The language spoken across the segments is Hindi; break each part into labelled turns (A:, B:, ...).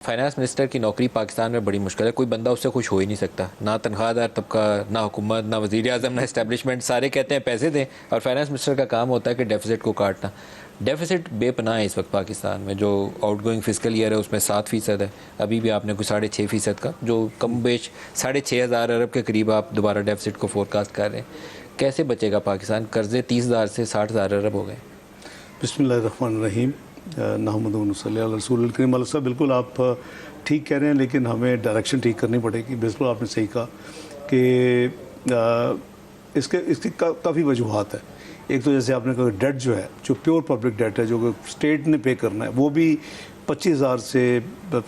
A: फाइनेंस मिनिस्टर की नौकरी पाकिस्तान में बड़ी मुश्किल है, कोई बंदा उससे खुश हो ही नहीं सकता, ना तनख्वाहदार तबका, ना हुकूमत, ना वज़ीर आज़म, ना इस्टेब्लिशमेंट, सारे कहते हैं पैसे दें, और फाइनेंस मिनिस्टर का काम होता है कि डेफिसिट को काटना। डेफिसिट बेपनाह है इस वक्त पाकिस्तान में, जो आउटगोइंग फिस्कल ईयर है उसमें 7% है, अभी भी आपने कोई 6.5% का, जो कम बेश 6,500 अरब के करीब आप दोबारा डेफिसिट को फोरकास्ट कर रहे हैं। कैसे बचेगा पाकिस्तान? कर्जे 30,000 से 60,000 अरब हो गए।
B: बिस्मिल्लाहिर्रहमानिर्रहीम, नहमदुहु व नसल्ली अला रसूलिल करीम। मौलवी साहब बिल्कुल आप ठीक कह रहे हैं, लेकिन हमें डायरेक्शन ठीक करनी पड़ेगी। बिल्कुल आपने सही कहा कि इसकी काफ़ी वजूहत है। एक तो जैसे आपने कहा डेट जो है, जो प्योर पब्लिक डेट है, जो कि स्टेट ने पे करना है, वो भी 25,000 से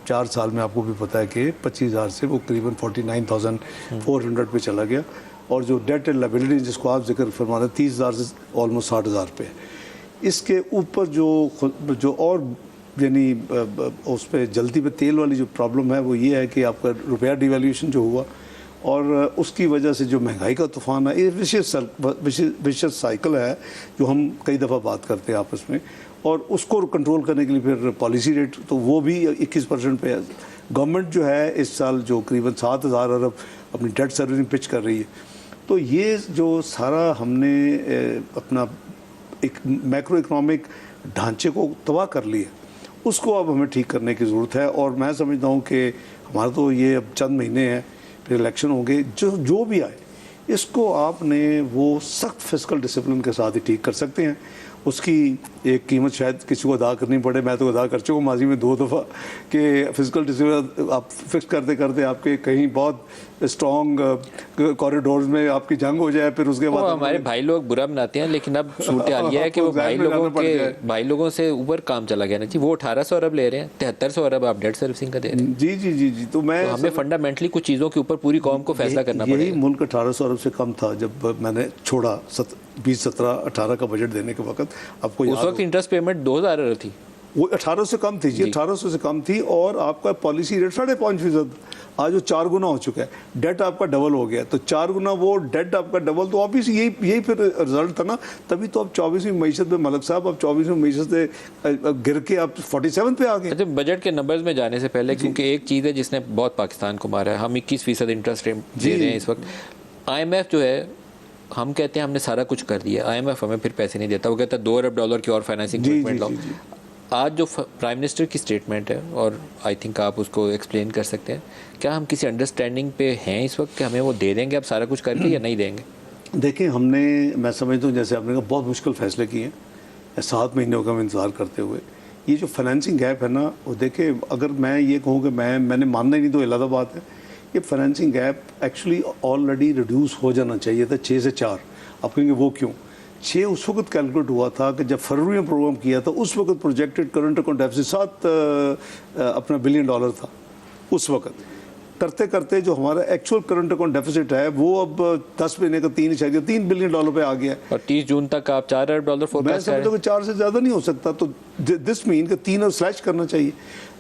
B: 4 साल में आपको भी पता है कि 25,000 से वो करीबन 49,400 पे चला गया। और जो डेट एंड लायबिलिटी जिसको आप जिक्र फरमा रहे हैं, 30,000 से ऑलमोस्ट 60,000 पे है। इसके ऊपर जो और यानी उस पर जल्दी पे तेल वाली जो प्रॉब्लम है वो ये है कि आपका रुपया डिवैल्यूएशन जो हुआ, और उसकी वजह से जो महंगाई का तूफ़ान है, ये विशेष साइकिल है जो हम कई दफ़ा बात करते हैं आपस में। और उसको कंट्रोल करने के लिए फिर पॉलिसी रेट तो वो भी 21% पे है। गवर्नमेंट जो है इस साल जो करीबन 7,000 अरब अपनी डेट सर्विसिंग पिच कर रही है। तो ये जो सारा हमने अपना एक मैक्रो इकनॉमिक ढांचे को तबाह कर लिया, उसको अब हमें ठीक करने की ज़रूरत है। और मैं समझता हूँ कि हमारा तो ये अब चंद महीने हैं, फिर इलेक्शन होंगे, जो भी आए इसको आपने वो सख्त फिस्कल डिसिप्लिन के साथ ही ठीक कर सकते हैं। उसकी एक कीमत शायद किसी को अदा करनी पड़े, मैं तो अदा कर चुका हूँ माजी में 2 दफ़ा, कि फिजिकल डिसिप्लिन आप फिक्स करते करते आपके कहीं बहुत स्ट्रॉन्ग कॉरिडोर्स में आपकी जंग हो जाए, फिर उसके बाद
A: हमारे भाई लोग बुरा बनाते हैं, लेकिन अब सूरत हाल ये है कि वो भाई लोगों से ऊपर काम चला गया ना जी। वो 1,800 अरब ले रहे हैं, 7,300 अरब आप डेट सर्विसिंग का दे रहे हैं।
B: जी जी जी जी। तो मैं
A: हमें फंडामेंटली कुछ चीज़ों के ऊपर पूरी कौम को फैसला करना पड़ेगा।
B: यही मुल्क 1,800 अरब से कम था जब मैंने छोड़ा 2017-18 का बजट देने के वक्त। आपको
A: उस वक्त इंटरेस्ट पेमेंट 2,000 अरब थी,
B: वो 1800 से कम थी जी, 1800 से कम थी। और आपका पॉलिसी रेट 5.5%, आज वो 4 गुना हो चुका है। डेट आपका डबल हो गया, तो 4 गुना वो डेट आपका डबल, तो ऑब्वियसली यही फिर रिजल्ट था ना। तभी तो अब 24वीं मईशत में मलिक साहब, अब 24वीं मईशत से गिर के आप 47 पे आ गए।
A: अच्छा, बजट के नंबर्स में जाने से पहले, क्योंकि एक चीज़ है जिसने बहुत पाकिस्तान को मारा है, हम 21% इंटरेस्ट रेट दे रहे हैं इस वक्त। IMF जो है, हम कहते हैं हमने सारा कुछ कर दिया, IMF हमें फिर पैसे नहीं देता, वो कहता है $2 अरब की और फाइनेंसिंग कमिटमेंट लाओ। आज जो प्राइम मिनिस्टर की स्टेटमेंट है, और आई थिंक आप उसको एक्सप्लेन कर सकते हैं, क्या हम किसी अंडरस्टैंडिंग पे हैं इस वक्त कि हमें वो दे देंगे अब सारा कुछ करके, या नहीं देंगे?
B: देखिए, मैं समझता हूँ जैसे आपने कहा बहुत मुश्किल फैसले किए हैं 7 महीनों का इंतज़ार करते हुए। ये जो फाइनेंसिंग गैप है ना, वो देखिए, अगर मैं ये कहूँ कि मैंने मानना ही नहीं तो अलग बात है। ये financing gap actually already reduce हो जाना चाहिए था 6 से 4। आप कहेंगे वो क्यों? 6 उस वक्त कैलकुलेट हुआ था कि जब फरवरी में प्रोग्राम किया था, उस वक्त projected current account deficit $7 billion था। उस वक्त करते करते जो हमारा एक्चुअल करंट अकाउंट डेफिसिट है वो अब 10 महीने का $3.3 बिलियन पे आ गया है।
A: और 30 जून तक आप $4 अरब फोरकास्ट कर रहे हैं।
B: मैं समझता हूँ कि 4 से ज़्यादा नहीं हो सकता। तो दिस मीन कि 3 और स्लैश करना चाहिए।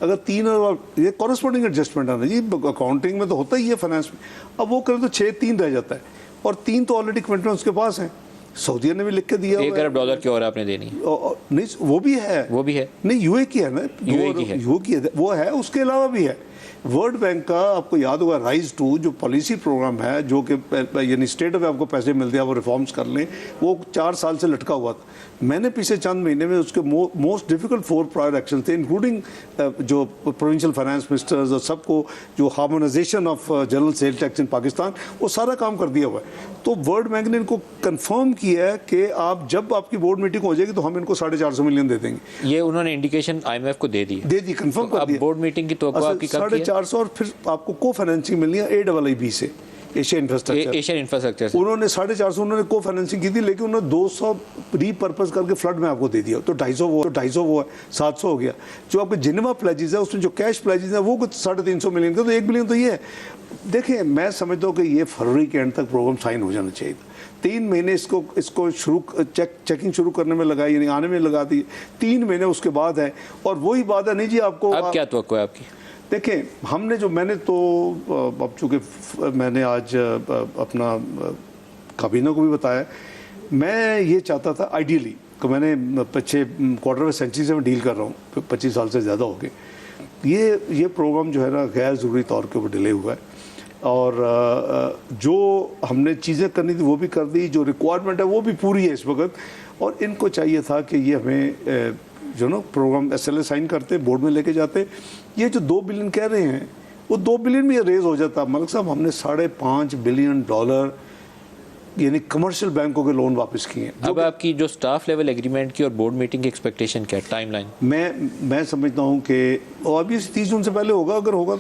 B: अगर 3 और ये कॉरस्पॉन्डिंग एडजस्टमेंट आना जी, अकाउंटिंग में तो होता ही है, फाइनेंस में। अब वो करें तो 6-3 रह जाता है, और 3 तो ऑलरेडी कमिटमेंट उसके पास है। सऊदीया ने भी लिख के दिया
A: $1 अरब की और आपने देनी है।
B: नहीं, वो भी है नहीं, यूए की है ना,
A: यूए की है
B: वो है, उसके अलावा भी है। वर्ल्ड बैंक का आपको याद होगा राइज 2 जो पॉलिसी प्रोग्राम है, जो कि यानी स्टेट में आपको पैसे मिलते हैं, वो रिफॉर्म्स कर लें, वो 4 साल से लटका हुआ था। मैंने पिछले चंद महीने में उसके मोस्ट डिफिकल्ट 4 प्रायर एक्शन थे, इंक्लूडिंग जो प्रोविंशियल फाइनेंस मिनिस्टर्स और सबको, जो harmonisation of general sale tax in Pakistan, वो सारा काम कर दिया हुआ है। तो वर्ल्ड बैंक ने इनको कंफर्म किया है कि आप जब आपकी बोर्ड मीटिंग हो जाएगी तो हम इनको 450 मिलियन दे देंगे।
A: ये उन्होंने इंडिकेशन IMF को दे दी, कंफर्म
B: कर दिया।
A: बोर्ड मीटिंग की तो आपकी
B: 450, और फिर आपको को फाइनेंसिंग मिलनी है AAIB से, एशियन इंफ्रास्ट्रक्चर। उन्होंने 450 उन्होंने को फाइनेंसिंग की थी, लेकिन उन्होंने 200 रीपर्पज करके फ्लड में आपको दे दिया। तो 250 वो है, 700 हो गया। जो आपके जिनेवा प्लेजेस है, उसमें जो कैश प्लेजेस है वो 350 मिलियन का, तो 1 बिलियन तो ये है। देखिए, मैं समझता हूँ कि ये फरवरी के एंड तक प्रोग्राम साइन हो जाना चाहिए था। 3 महीने इसको चेकिंग शुरू करने में लगाई, यानी आने में लगा दी। 3 महीने उसके बाद है, और वही बात है नहीं जी। आपको
A: अब क्या तवक्को है आपकी?
B: देखें, मैंने तो अब चूँकि मैंने आज अपना काबीना को भी बताया, मैं ये चाहता था आइडियली कि मैंने 5 क्वार्टर ऑफ सेंचुरी से मैं डील कर रहा हूँ, 25 साल से ज़्यादा हो गए। ये प्रोग्राम जो है ना गैर ज़रूरी तौर के ऊपर डिले हुआ है और जो हमने चीज़ें करनी थी वो भी कर दी, जो रिक्वायरमेंट है वो भी पूरी है इस वक्त। और इनको चाहिए था कि ये हमें जो ना प्रोग्राम SLA साइन करते, बोर्ड में लेके जाते। ये जो 2 बिलियन कह रहे हैं वो 2 बिलियन में ये रेज हो जाता। मलिक साहब, हमने $5.5 बिलियन यानी कमर्शियल बैंकों के लोन वापस किए हैं।
A: अब आपकी जो स्टाफ लेवल एग्रीमेंट की और बोर्ड मीटिंग की एक्सपेक्टेशन क्या है, टाइमलाइन?
B: मैं समझता हूँ कि और अभी 30 जून से पहले होगा, अगर होगा तो